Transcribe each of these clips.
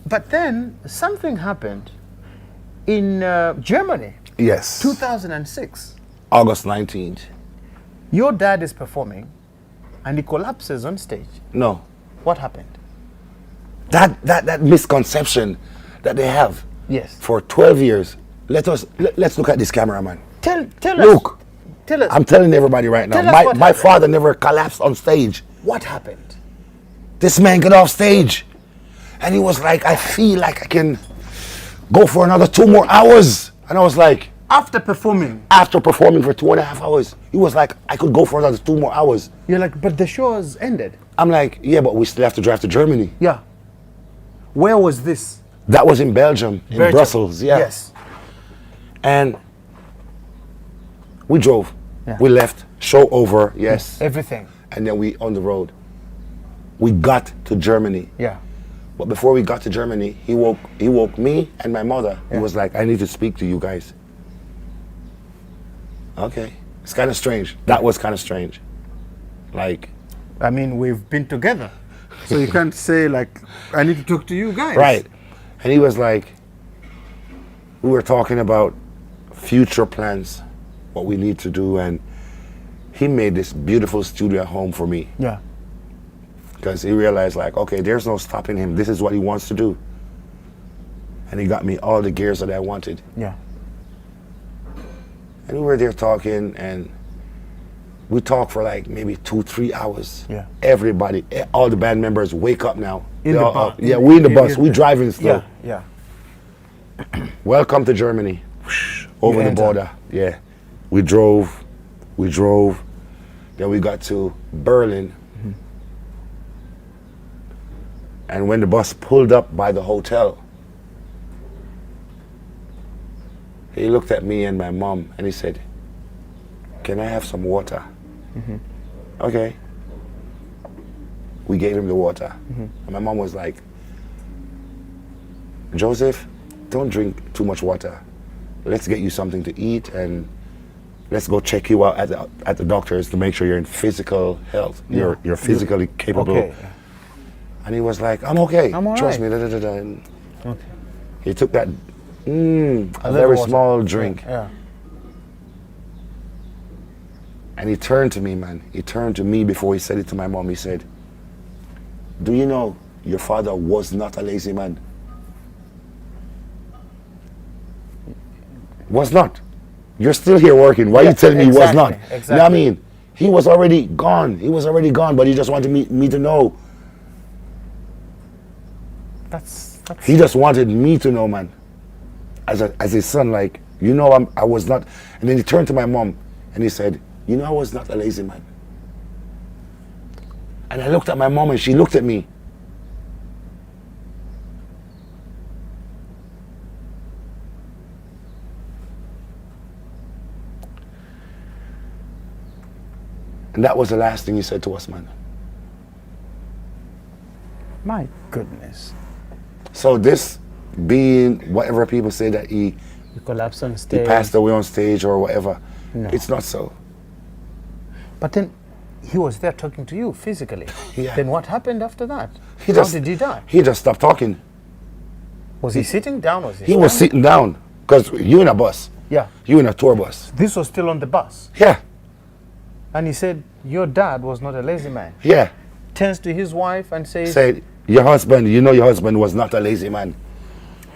But then something happened in Germany, Yes. 2006. August 19th. Your dad is performing and he collapses on stage. No. What happened? That misconception that they have Yes. for 12 years. Let's look at this cameraman. Tell Look. us. Tell us. I'm telling everybody right now. Tell us what My happened. father never collapsed on stage. What happened? This man got off stage and he was like, I feel like I can go for another 2 more hours. And I was like, After performing, after performing for 2.5 hours, he was like, I could go for another 2 more hours. you're like, but the show has ended. I'm like, yeah, but we still have to drive to Germany. Yeah. Where was this? That was in Belgium, in Belgium. Brussels, yeah. Yes. And we drove, Yeah. we left, show over, yes. Everything. And then we on the road. We got to Germany. Yeah. But before we got to Germany, he woke me and my mother. Yeah. He was like, I need to speak to you guys. Okay. It's kind of strange. That was kind of strange. Like, I mean, we've been together. So you can't say like, I need to talk to you guys. right. And he was like, we were talking about future plans, what we need to do. And he made this beautiful studio at home for me. Yeah. Because he realized like, okay, there's no stopping him. This is what he wants to do. And he got me all the gears that I wanted. Yeah. And we were there talking, and we talked for like maybe 2-3 hours. Yeah. Everybody, all the band members wake up now. In They the all bus. up. Yeah, we in the bus. We driving still. Yeah. Yeah. Welcome to Germany. Over You the enter. border. Yeah. We drove. Then we got to Berlin. Mm-hmm. And when the bus pulled up by the hotel, he looked at me and my mom and he said, can I have some water? Mm-hmm. Okay. We gave him the water. Mm-hmm. And my mom was like, Joseph, don't drink too much water. Let's get you something to eat and let's go check you out at the doctor's to make sure you're in physical health. Yeah. You're physically capable. Okay. And he was like, I'm okay. I'm all Trust right. me. Da, da, da, da. And Okay. he took that a little very water. small drink. Yeah. And he turned to me, man. He turned to me before he said it to my mom. He said, do you know your father was not a lazy man? Was not. You're still here working. Why are you telling me he was not? Exactly. You know what I mean? He was already gone. He was already gone, but he just wanted me to know. That's He just wanted me to know, man. As his son, like, you know, I was not. And then he turned to my mom and he said, you know, I was not a lazy man. And I looked at my mom and she looked at me. And that was the last thing he said to us, man. my goodness. So this being whatever people say that he You collapse on stage. passed away on stage or whatever, No. it's not so. But then he was there talking to you physically. Yeah. Then what happened after that? He How just- did he die? He just stopped talking. Was he sitting down? Was he He was standing? sitting down because you in a bus, Yeah. you in a tour bus. This was still on the bus. Yeah, And he said, your dad was not a lazy man. yeah. Turns to his wife and says, Said your husband, you know, your husband was not a lazy man,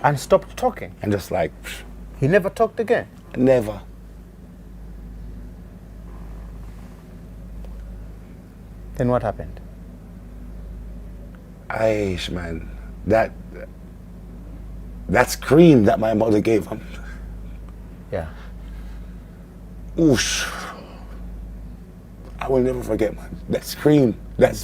and stopped talking. and just like He never talked again. never. Then what happened? Aish, man, that scream that my mother gave him. Yeah. Oosh. I will never forget, man. That scream. That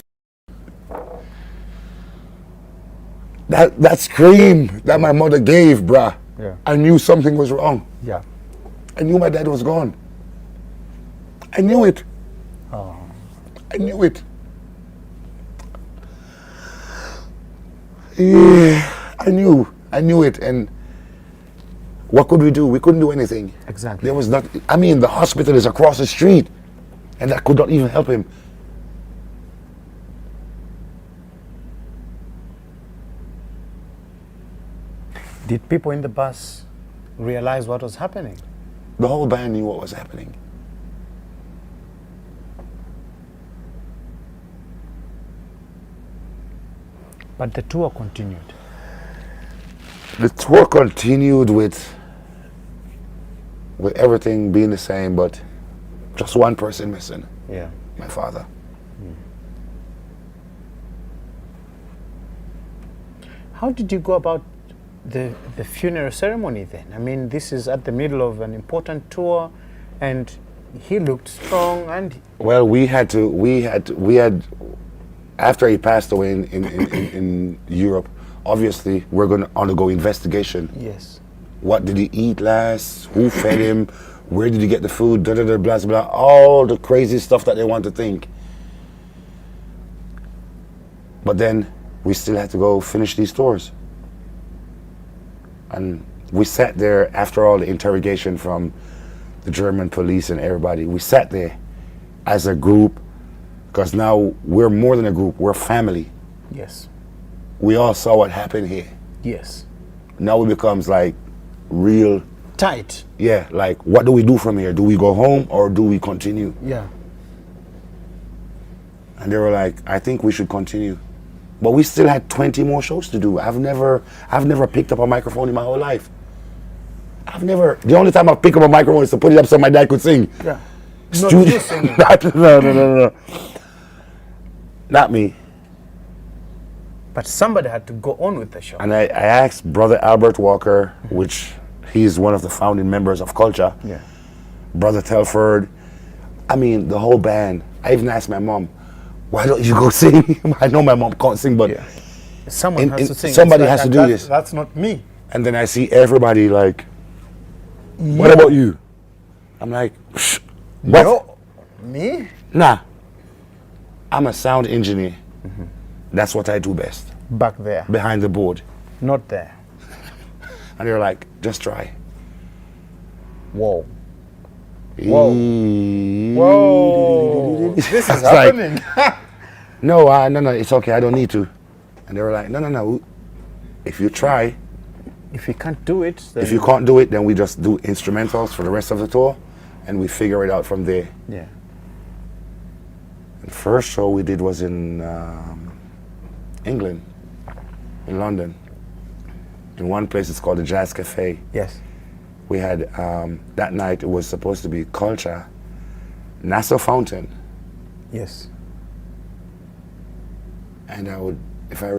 scream that my mother gave, bruh. Yeah. I knew something was wrong. Yeah. I knew my dad was gone. I knew it. Oh. I knew it. Yeah, I knew it. And what could we do? We couldn't do anything. Exactly. There was not, I mean, the hospital is across the street, and that could not even help him. Did people in the bus realize what was happening? The whole band knew what was happening. But the tour continued. The tour continued with everything being the same, but just one person missing. Yeah. My father. How did you go about the funeral ceremony then? I mean, this is at the middle of an important tour, and he looked strong, and Well, we had after he passed away in Europe, obviously we're going to undergo investigation. yes, What did he eat last? Who fed him? Where did he get the food? Da da da blah blah. All the crazy stuff that they want to think. But then we still had to go finish these tours. And we sat there after all the interrogation from the German police and everybody. We sat there as a group, because now we're more than a group, we're family. yes, We all saw what happened here. yes. Now it becomes like real, Tight. yeah, like what do we do from here? Do we go home or do we continue? Yeah. And they were like, I think we should continue. But we still had 20 more shows to do. I've never picked up a microphone in my whole life. The only time I pick up a microphone is to put it up so my dad could sing. Yeah. Studio- Not you singing. No. Not me. But somebody had to go on with the show. And I asked Brother Albert Walker, which he's one of the founding members of Culture, Yeah. Brother Telford, I mean, the whole band. I even asked my mom, why don't you go sing? I know my mom can't sing, but Yeah. Someone has to sing. somebody It's has to do that's- this. That's not me. And then I see everybody like, what about you? I'm like, Shh, what? No. Me? Nah, I'm a sound engineer. That's what I do best, Back there. behind the board. Not there. And they're like, just try. Whoa. Whoa. Whoa. This is I was like, happening. No, it's okay, I don't need to. And they were like, no. If you try, If you can't do it, then if you can't do it, then we just do instrumentals for the rest of the tour, and we figure it out from there. yeah. The first show we did was in England, in London. In one place, it's called the Jazz Cafe. Yes. We had, that night, it was supposed to be Culture, Nassau Fountain, Yes. and if I